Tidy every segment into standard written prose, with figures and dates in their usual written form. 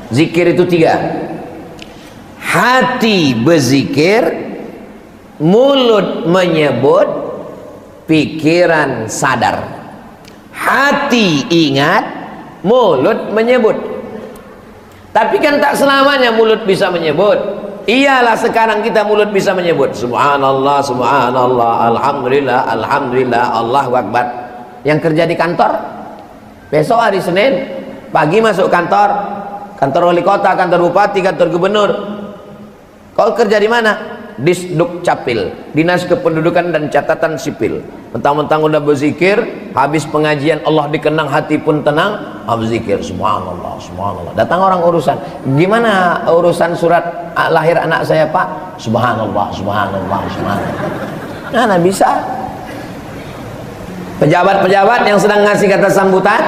Zikir itu tiga. Hati berzikir, mulut menyebut, pikiran sadar. Hati ingat, mulut menyebut. Tapi kan tak selamanya mulut bisa menyebut. Iyalah sekarang kita mulut bisa menyebut subhanallah, subhanallah, alhamdulillah, alhamdulillah, Allahu akbar. Yang kerja di kantor, besok hari Senin pagi masuk kantor, kantor wali kota, kantor bupati, kantor gubernur. Kau kerja di mana? Disduk Capil, Dinas Kependudukan dan Catatan Sipil. Mentang-mentang udah berzikir, habis pengajian Allah dikenang, hati pun tenang, habis zikir subhanallah, subhanallah. Datang orang urusan, gimana urusan surat lahir anak saya Pak? Subhanallah, subhanallah, subhanallah. Nah, bisa. Pejabat-pejabat yang sedang ngasih kata sambutan,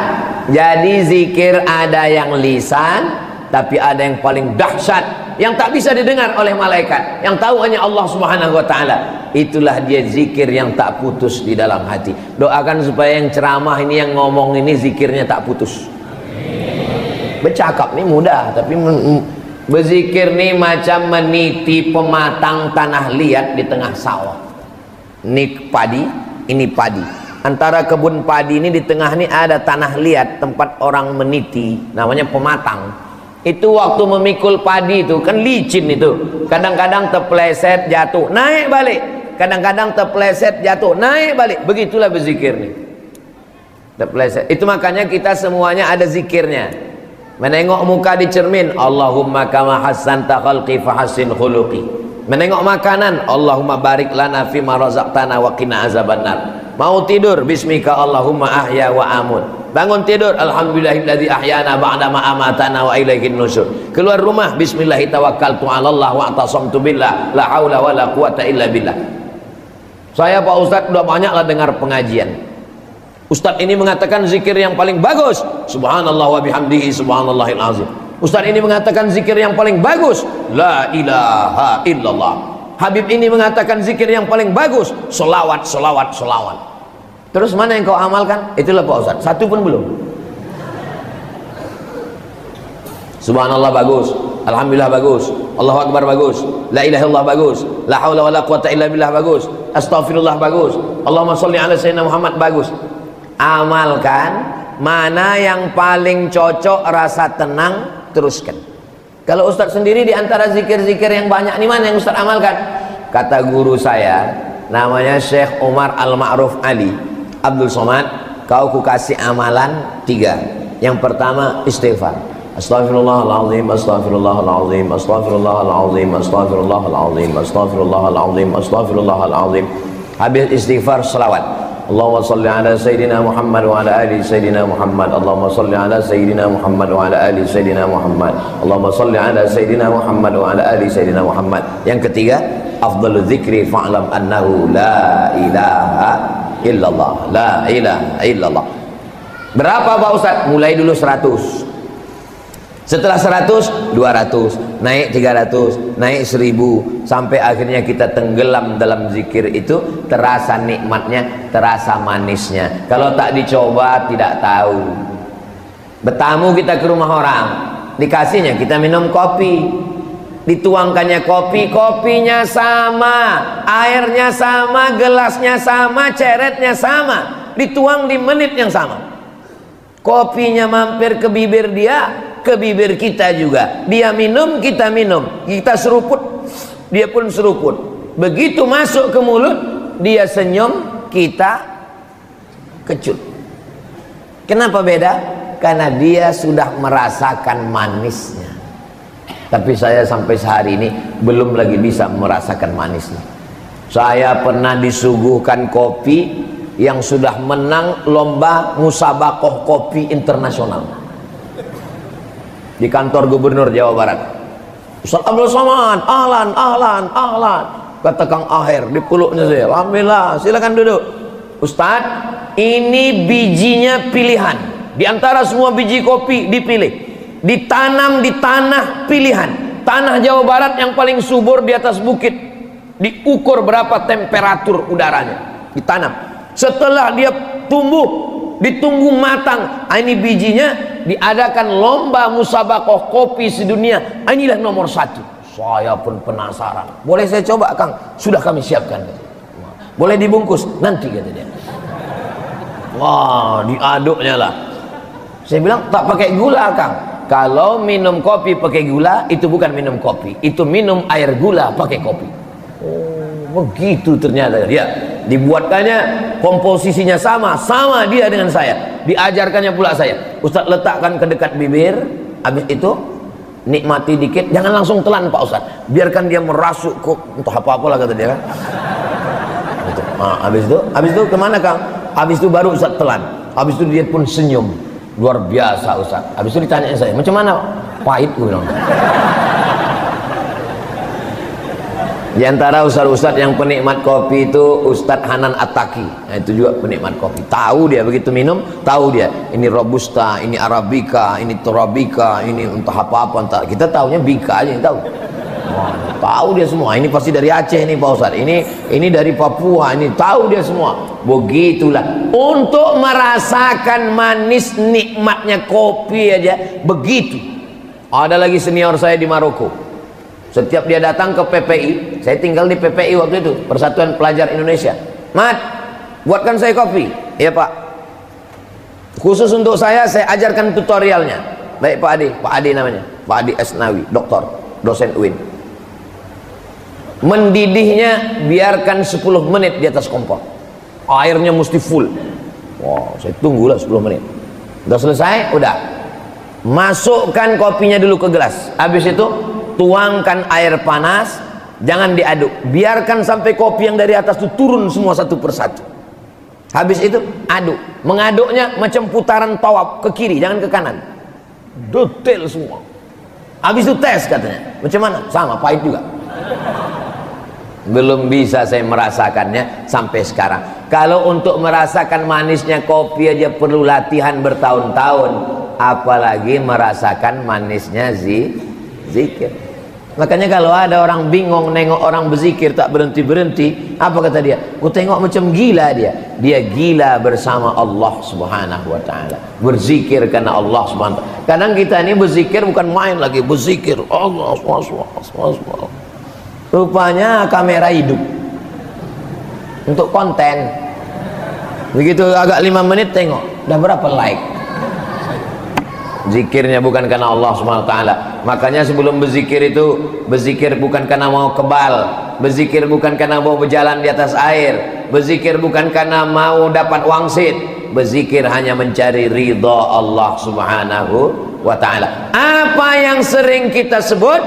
jadi zikir ada yang lisan, tapi ada yang paling dahsyat, yang tak bisa didengar oleh malaikat, yang tahu hanya Allah Subhanahu wa ta'ala. Itulah dia zikir yang tak putus di dalam hati. Doakan supaya yang ceramah ini, yang ngomong ini, zikirnya tak putus. Bercakap ini mudah, tapi berzikir ini macam meniti pematang tanah liat di tengah sawah. Ini padi, ini padi. Antara kebun padi ini, di tengah ini ada tanah liat, tempat orang meniti, namanya pematang. Itu waktu memikul padi itu kan licin itu, kadang-kadang terpeleset jatuh naik balik, kadang-kadang terpeleset jatuh naik balik. Begitulah berzikir nih, terpeleset. Itu makanya kita semuanya ada zikirnya. Menengok muka di cermin, Allahumma kama hassanta khalqi fahassin khuluqi. Menengok makanan, Allahumma barik lana fima razaqtana wa qina azabannar. Mau tidur, bismika Allahumma ahya wa amut. Bangun tidur, alhamdulillahilladzi ahyana ba'dama amatana wa ilaihin nusyur. Keluar rumah, bismillahi tawakkaltu 'alallah wa atasamtu billah, la haula wala quwata illa billah. Saya Pak Ustadz udah banyaklah dengar pengajian. Ustadz ini mengatakan zikir yang paling bagus, subhanallah wa bihamdihi subhanallahil azim. Ustadz ini mengatakan zikir yang paling bagus, la ilaha illallah. Habib ini mengatakan zikir yang paling bagus, solawat, solawat, solawat. Terus mana yang kau amalkan? Itulah Pak Ustadz, satu pun belum. Subhanallah bagus, alhamdulillah bagus, Allahu akbar bagus, la ilaha illallah bagus, la haula wala quwata illa billah bagus, astaghfirullah bagus, Allahumma sholli ala sayyidina Muhammad bagus. Amalkan, mana yang paling cocok, rasa tenang, teruskan. Kalau Ustadz sendiri di antara zikir-zikir yang banyak ini, mana yang Ustadz amalkan? Kata guru saya, namanya Syekh Umar Al-Ma'ruf Ali Abdul Somad, kau ku kasih amalan 3. Yang pertama istighfar. Astaghfirullahaladzim, astaghfirullahaladzim, astaghfirullahaladzim, astaghfirullahaladzim, astaghfirullahaladzim, astaghfirullahaladzim. Habis istighfar, salawat. Allahumma salli ala Sayyidina Muhammad wa ala ali Sayyidina Muhammad. Allahumma salli ala Sayyidina Muhammad wa ala ali Sayyidina Muhammad. Allahumma salli ala Sayyidina Muhammad wa ala ali Sayyidina Muhammad. Yang ketiga, afdhalu dzikri fa'lam annahu la ilaha illallah, la ilaha illallah. Berapa Pak Ustadz? Mulai dulu 100. Setelah 100, 200, naik 300, naik 1000, sampai akhirnya kita tenggelam dalam zikir itu. Terasa nikmatnya, terasa manisnya. Kalau tak dicoba tidak tahu. Bertamu kita ke rumah orang, dikasihnya kita minum kopi, dituangkannya kopi, kopinya sama, airnya sama, gelasnya sama, ceretnya sama, dituang di menit yang sama. Kopinya mampir ke bibir dia, ke bibir kita juga. Dia minum, kita minum, kita seruput, dia pun seruput. Begitu masuk ke mulut, dia senyum, kita kecut. Kenapa beda? Karena dia sudah merasakan manisnya. Tapi saya sampai sehari ini belum lagi bisa merasakan manisnya. Saya pernah disuguhkan kopi yang sudah menang lomba musabakoh kopi internasional di kantor gubernur Jawa Barat. Ustaz Abdul Somad, ahlan, ahlan, ahlan. Kata Kang Aher di peluknya saya, alhamdulillah, silakan duduk. Ustaz, ini bijinya pilihan. Di antara semua biji kopi dipilih, ditanam di tanah pilihan, tanah Jawa Barat yang paling subur di atas bukit. Diukur berapa temperatur udaranya, ditanam. Setelah dia tumbuh, ditunggu matang, ini bijinya, diadakan lomba musabaqah kopi sedunia. Inilah nomor 1. Saya pun penasaran. Boleh saya coba, Kang? Sudah kami siapkan. Boleh dibungkus? Nanti, kata dia. Wah, diaduknya lah. Saya bilang, tak pakai gula, Kang. Kalau minum kopi pakai gula, itu bukan minum kopi, itu minum air gula pakai kopi. Oh, begitu ternyata. Ya, dibuatkannya, komposisinya sama dia dengan saya. Diajarkannya pula saya. Ustaz letakkan ke dekat bibir, habis itu nikmati dikit, jangan langsung telan Pak Ustaz. Biarkan dia merasuk ke entah apa-apa lah, kata dia kan. Gitu. Nah, habis itu kemana, Kang? Habis itu baru Ustaz telan. Habis itu dia pun senyum. Luar biasa Ustaz. Habis itu ditanyain saya, macam mana? Pahit, gue bilang. Di antara ustaz-ustaz yang penikmat kopi itu Ustaz Hanan Attaqi. Nah, itu juga penikmat kopi. Tahu dia begitu minum, tahu dia. Ini robusta, ini arabica, ini torabika, ini entah apa-apa, entah. Kita tahunya bika aja, tahu. Wah, tahu dia semua. Ini pasti dari Aceh nih Pak Ustaz. Ini dari Papua, ini tahu dia semua. Begitulah. Untuk merasakan manis nikmatnya kopi aja begitu. Ada lagi senior saya di Maroko. Setiap dia datang ke PPI, saya tinggal di PPI waktu itu, Persatuan Pelajar Indonesia. Mat, buatkan saya kopi. Iya Pak. Khusus untuk saya ajarkan tutorialnya. Baik Pak Adi namanya, Pak Adi Asnawi, doktor, dosen UIN. Mendidihnya biarkan 10 menit di atas kompor. Airnya mesti full. Wow, saya tunggulah 10 menit. Udah selesai, udah. Masukkan kopinya dulu ke gelas. Habis itu tuangkan air panas, jangan diaduk. Biarkan sampai kopi yang dari atas itu turun semua satu persatu. Habis itu aduk. Mengaduknya macam putaran tawaf, ke kiri, jangan ke kanan. Detail semua. Habis itu tes katanya. Macam mana? Sama, pahit juga. Belum bisa saya merasakannya sampai sekarang. Kalau untuk merasakan manisnya kopi aja perlu latihan bertahun-tahun, apalagi merasakan manisnya zikir. Makanya kalau ada orang bingung nengok orang berzikir tak berhenti-berhenti, apa kata dia? Ku tengok macam gila dia. Dia gila bersama Allah Subhanahu wa taala. Berzikir karena Allah Subhanahu wa taala. Kadang kita ini berzikir bukan main lagi, berzikir Allah SWT. Rupanya kamera hidup untuk konten. Begitu agak 5 menit tengok udah berapa like. Zikirnya bukan karena Allah SWT. Makanya sebelum berzikir itu, berzikir bukan karena mau kebal, berzikir bukan karena mau berjalan di atas air, berzikir bukan karena mau dapat wangsit, berzikir hanya mencari ridha Allah Subhanahu wa ta'ala. Apa yang sering kita sebut,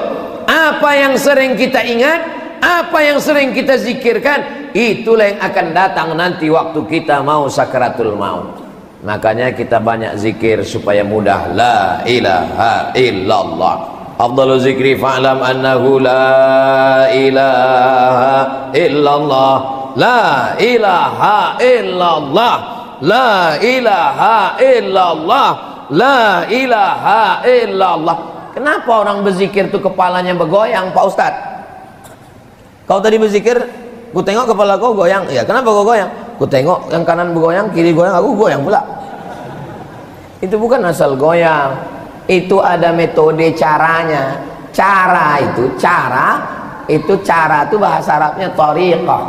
apa yang sering kita ingat, apa yang sering kita zikirkan, itulah yang akan datang nanti waktu kita mau sakaratul maut. Makanya kita banyak zikir supaya mudah. La ilaha illallah. Afdalu zikri fa'lam annahu la ilaha illallah. La ilaha illallah. La ilaha illallah. La ilaha illallah. Kenapa orang berzikir itu kepalanya bergoyang Pak Ustadz? Kau tadi berzikir, ku tengok kepala kau goyang. Ya, kenapa kau goyang? Ku tengok yang kanan bergoyang, kiri goyang, aku goyang pula. Itu bukan asal goyang. Itu ada metode caranya. Cara itu bahasa Arabnya thariqah.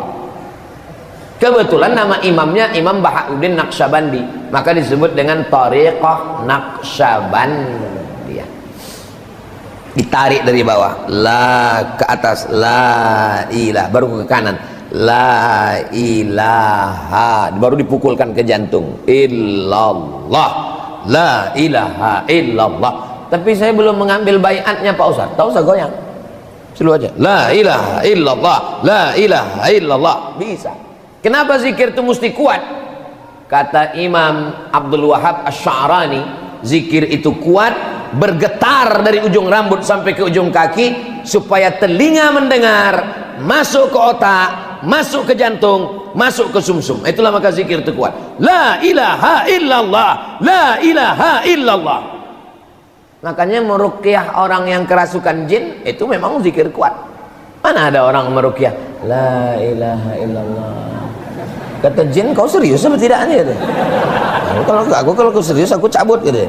Kebetulan nama imamnya Imam Bahauddin Naqsyabandi, maka disebut dengan thariqah Naqsyabandi. Ditarik dari bawah, la ke atas, la ilah, baru ke kanan, la ilaha, baru dipukulkan ke jantung, illallah, la ilaha illallah. Tapi saya belum mengambil baiatnya Pak Ustaz. Tak usah goyang, selalu aja la ilaha illallah, la ilaha illallah. Bisa. Kenapa zikir itu mesti kuat? Kata Imam Abdul Wahab Asy-Sya'rani, zikir itu kuat, bergetar dari ujung rambut sampai ke ujung kaki, supaya telinga mendengar, masuk ke otak, masuk ke jantung, masuk ke sumsum. Itulah maka zikir itu kuat. La ilaha illallah, la ilaha illallah. Makanya meruqyah orang yang kerasukan jin itu memang zikir kuat. Mana ada orang meruqyah la ilaha illallah, Kata jin, kau serius apa tidak nih? Kalau kau serius aku cabut gitu.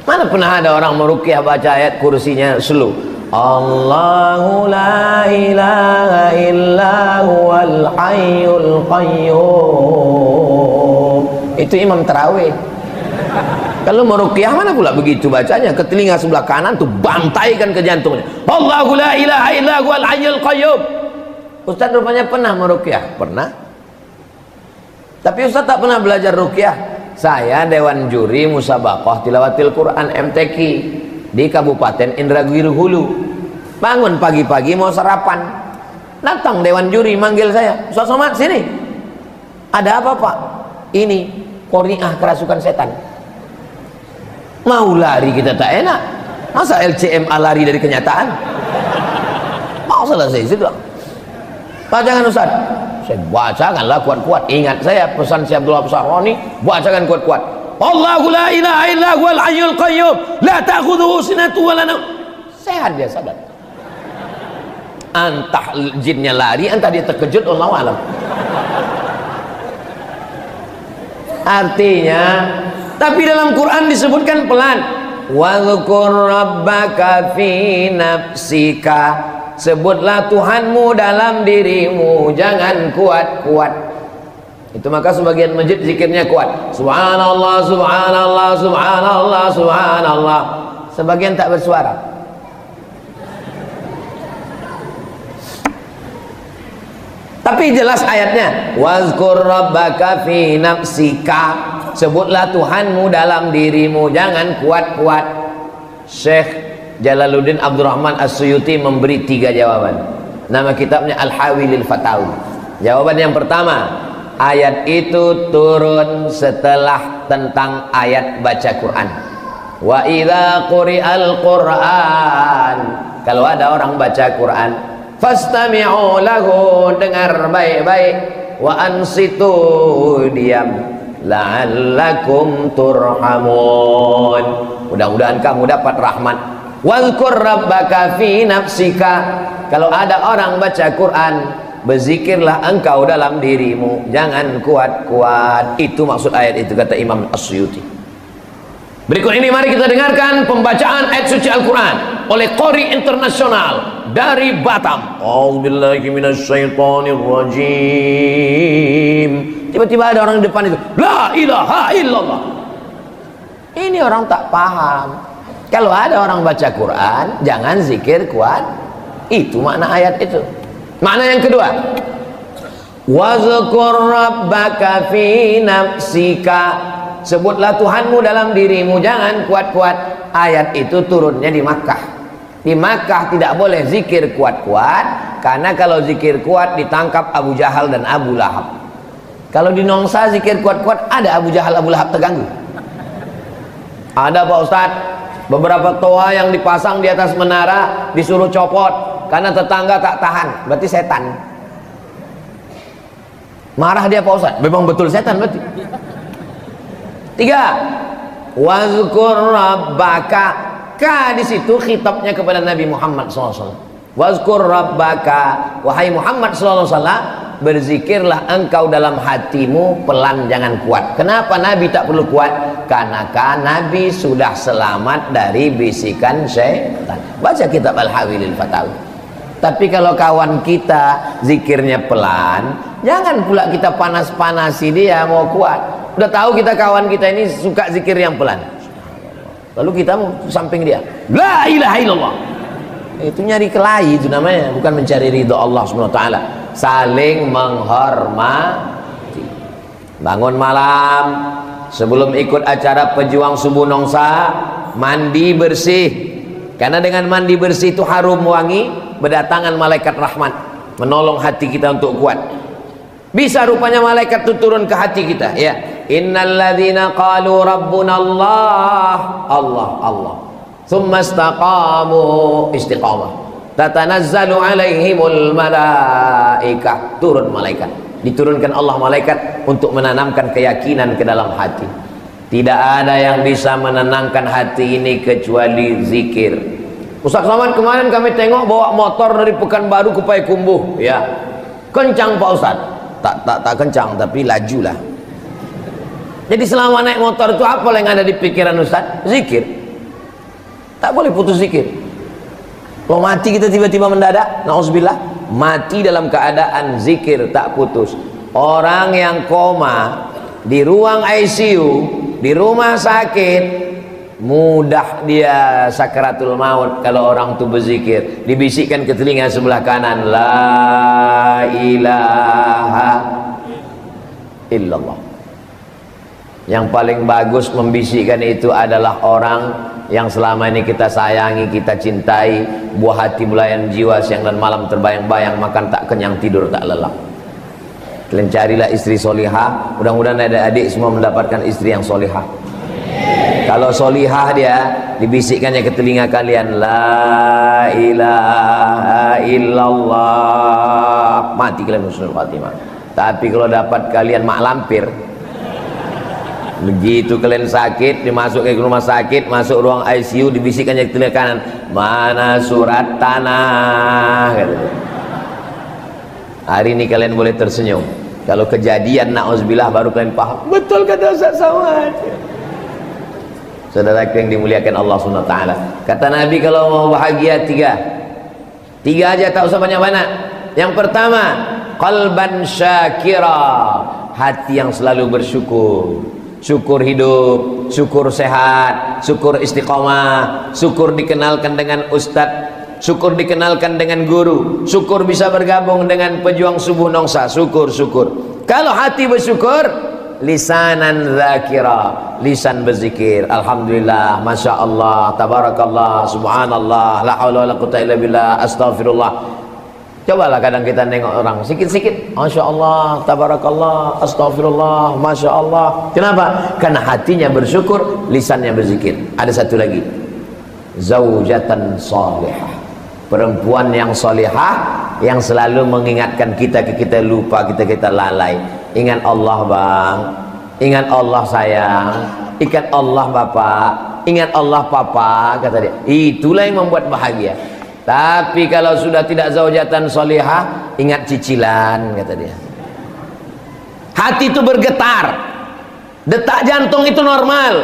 Mana pernah ada orang meruqyah baca ayat kursinya slow. Allahu la ilaha illa huwal hayyul qayyum. Itu imam tarawih. Kalau meruqyah mana pula begitu bacanya, ke telinga sebelah kanan tuh bantaikan ke jantungnya. Allahu la ilaha illa huwal hayyul qayyum. Ustaz rupanya pernah meruqyah, pernah. Tapi Ustaz tak pernah belajar ruqyah. Saya dewan juri musabaqah tilawatil Quran MTQ di Kabupaten Indragiri Hulu. Bangun pagi-pagi mau sarapan, datang dewan juri manggil saya, Ustaz Somad sini. Ada apa Pak? Ini Qori'ah kerasukan setan. Mau lari kita tak enak, masa LCMA lari dari kenyataan? Mau selesai situ. Bacakan Ustaz. Saya bacakanlah kuat-kuat. Ingat saya pesan si Abdullah Saroni, bacakan kuat-kuat. Allahu la ilaha illa huwal hayyul qayyum, la ta'khudhuhu sinatun wa la naum. Sehat dia sadar. Entah jinnya lari, entah dia terkejut, wallahu alam. Artinya, tapi dalam Quran disebutkan pelan. Wadhkur rabbaka fi nafsika. Sebutlah Tuhanmu dalam dirimu, jangan kuat-kuat. Itu maka sebagian masjid zikirnya kuat. Subhanallah, subhanallah, subhanallah, subhanallah. Sebagian tak bersuara. Tapi jelas ayatnya. Wazkur rabbaka fi nafsika. Sebutlah Tuhanmu dalam dirimu, jangan kuat-kuat. Syekh Jalaluddin Abdurrahman As-Suyuti memberi 3 jawaban. Nama kitabnya Al-Hawi lil Fatawi. Jawaban yang pertama, ayat itu turun setelah tentang ayat baca Quran. Wa idza quri'al Quran, kalau ada orang baca Quran, fastami'u lahu, dengar baik-baik, wa ansitu, diam, la'allakum turhamun, mudah-mudahan kamu dapat rahmat. Wadhkur rabbaka fi nafsika, kalau ada orang baca Quran, berzikirlah engkau dalam dirimu, jangan kuat-kuat. Itu maksud ayat itu, kata Imam As-Suyuti. Berikut ini mari kita dengarkan pembacaan ayat suci Al-Quran oleh qori internasional dari Batam. A'udzubillahi minasyaitonirrajim. Tiba-tiba ada orang di depan itu, la ilaha illallah. Ini orang tak paham. Kalau ada orang baca Quran, jangan zikir kuat. Itu makna ayat itu. Makna yang kedua, wazkur rabbaka fi nafsika, sebutlah Tuhanmu dalam dirimu, jangan kuat-kuat. Ayat itu turunnya di Makkah. Di Makkah tidak boleh zikir kuat-kuat, karena kalau zikir kuat ditangkap Abu Jahal dan Abu Lahab. Kalau di Nongsa zikir kuat-kuat, ada Abu Jahal, Abu Lahab terganggu. Ada Pak Ustadz, beberapa toa yang dipasang di atas menara disuruh copot karena tetangga tak tahan, berarti setan. Marah dia Pak Ustadz, memang betul setan berarti. 3, wazkur rabbaka, ka di situ khitabnya kepada Nabi Muhammad SAW. Wazkur rabbaka, wahai Muhammad SAW, berzikirlah engkau dalam hatimu, pelan, jangan kuat. Kenapa Nabi tak perlu kuat? Karena Nabi sudah selamat dari bisikan syaitan. Baca kitab Al-Hawi lil Fatawi. Tapi kalau kawan kita zikirnya pelan, jangan pula kita panas-panasi dia mau kuat. Udah tahu kita kawan kita ini suka zikir yang pelan, lalu kita mau samping dia, la ilaha illallah. Itu nyari kelahi, itu namanya, bukan mencari ridho Allah SWT. Saling menghormati. Bangun malam sebelum ikut acara pejuang subuh Nongsa, mandi bersih, karena dengan mandi bersih itu harum wangi, berdatangan malaikat rahmat menolong hati kita untuk kuat. Bisa rupanya malaikat itu turun ke hati kita, ya. Innalladzina qalu rabbuna Allah, Allah, Allah, thumma istaqamu, istiqamah, tatanazzalu alaihimul malaikah, turun malaikat. Diturunkan Allah malaikat untuk menanamkan keyakinan ke dalam hati. Tidak ada yang bisa menenangkan hati ini kecuali zikir. Ustaz Somad, kemarin kami tengok bawa motor dari Pekanbaru ke Payakumbuh, ya, kencang Pak Ustaz. tak kencang tapi laju lah. Jadi selama naik motor itu apa yang ada di pikiran Ustaz? Zikir. Tak boleh putus zikir. Kalau mati kita tiba-tiba mendadak, na'udzubillah, mati dalam keadaan zikir tak putus. Orang yang koma di ruang ICU, di rumah sakit, mudah dia sakaratul maut kalau orang itu berzikir. Dibisikkan ke telinga sebelah kanan, la ilaha illallah. Yang paling bagus membisikkan itu adalah orang yang selama ini kita sayangi, kita cintai, buah hati belayan jiwa, siang dan malam terbayang-bayang, makan tak kenyang, tidur tak lelap. Kalian carilah istri solihah. Mudah-mudahan adik-adik semua mendapatkan istri yang solihah. Kalau solihah dia, dibisikkannya ke telinga kalian, la ilaha illallah, mati kalian husnul khatimah. Tapi kalau dapat kalian mak lampir, begitu kalian sakit, dimasuk ke rumah sakit, masuk ruang ICU, dibisikkannya ke telinga kanan, mana surat tanah, gitu. Hari ini kalian boleh tersenyum. Kalau kejadian na'udzubillah baru kalian paham, betul kata Ustaz Somad. Saudara yang dimuliakan Allah Subhanahu wa taala. Kata Nabi kalau mau bahagia tiga aja, tak usah banyak-banyak. Yang pertama, qalban syakira, hati yang selalu bersyukur. Syukur hidup, syukur sehat, syukur istiqomah, syukur dikenalkan dengan ustadz, syukur dikenalkan dengan guru, syukur bisa bergabung dengan pejuang subuh nongsa, syukur. Kalau hati bersyukur, lisanan zakira, lisan berzikir, alhamdulillah, masya Allah, tabarakallah, subhanallah, la haula wala quwwata illa billah, astaghfirullah. Cobalah kadang kita nengok orang sikit-sikit, masya Allah, tabarakallah, astaghfirullah, masya Allah. Kenapa? Karena hatinya bersyukur, lisannya berzikir. Ada satu lagi, zaujatan salihah, perempuan yang salihah, yang selalu mengingatkan kita lupa, kita lalai. Ingat Allah bang, ingat Allah sayang, ingat Allah bapak, ingat Allah papa, kata dia. Itulah yang membuat bahagia. Tapi kalau sudah tidak zaujatan solihah, ingat cicilan, kata dia. Hati itu bergetar, detak jantung itu normal.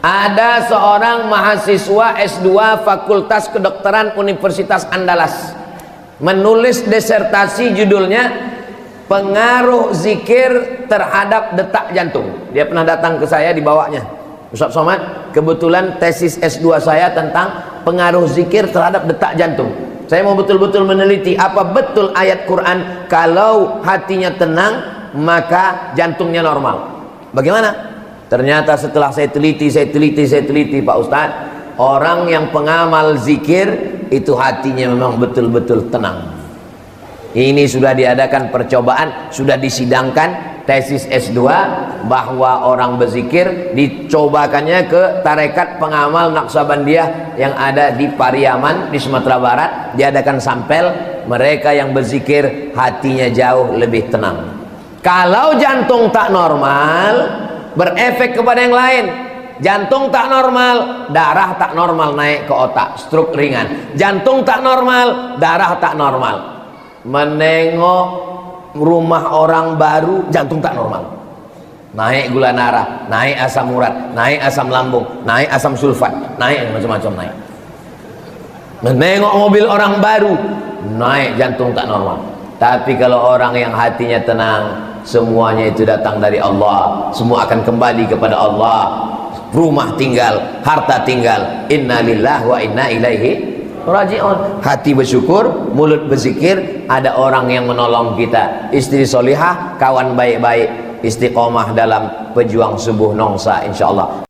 Ada seorang mahasiswa S2 Fakultas Kedokteran Universitas Andalas menulis disertasi judulnya pengaruh zikir terhadap detak jantung. Dia pernah datang ke saya, dibawanya Ustaz Somad, kebetulan tesis S2 saya tentang pengaruh zikir terhadap detak jantung. Saya mau betul-betul meneliti apa betul ayat Quran kalau hatinya tenang maka jantungnya normal. Bagaimana? Ternyata setelah saya teliti Pak Ustadz, orang yang pengamal zikir itu hatinya memang betul-betul tenang. Ini sudah diadakan percobaan, sudah disidangkan tesis S2 bahwa orang berzikir dicobakannya ke tarekat pengamal Naqsabandiyah yang ada di Pariaman di Sumatera Barat. Diadakan sampel, mereka yang berzikir hatinya jauh lebih tenang. Kalau jantung tak normal, berefek kepada yang lain. Jantung tak normal, darah tak normal naik ke otak, stroke ringan. Jantung tak normal, darah tak normal. Menengok rumah orang baru, jantung tak normal, naik gula darah, naik asam urat, naik asam lambung, naik asam sulfat, naik macam-macam naik. Menengok mobil orang baru, naik jantung tak normal. Tapi kalau orang yang hatinya tenang, semuanya itu datang dari Allah, semua akan kembali kepada Allah. Rumah tinggal, harta tinggal, inna lillahi wa inna ilaihi raji'un. Hati bersyukur, mulut berzikir, ada orang yang menolong kita, istri solihah, kawan baik-baik, istiqomah dalam pejuang subuh nongsa, insyaallah.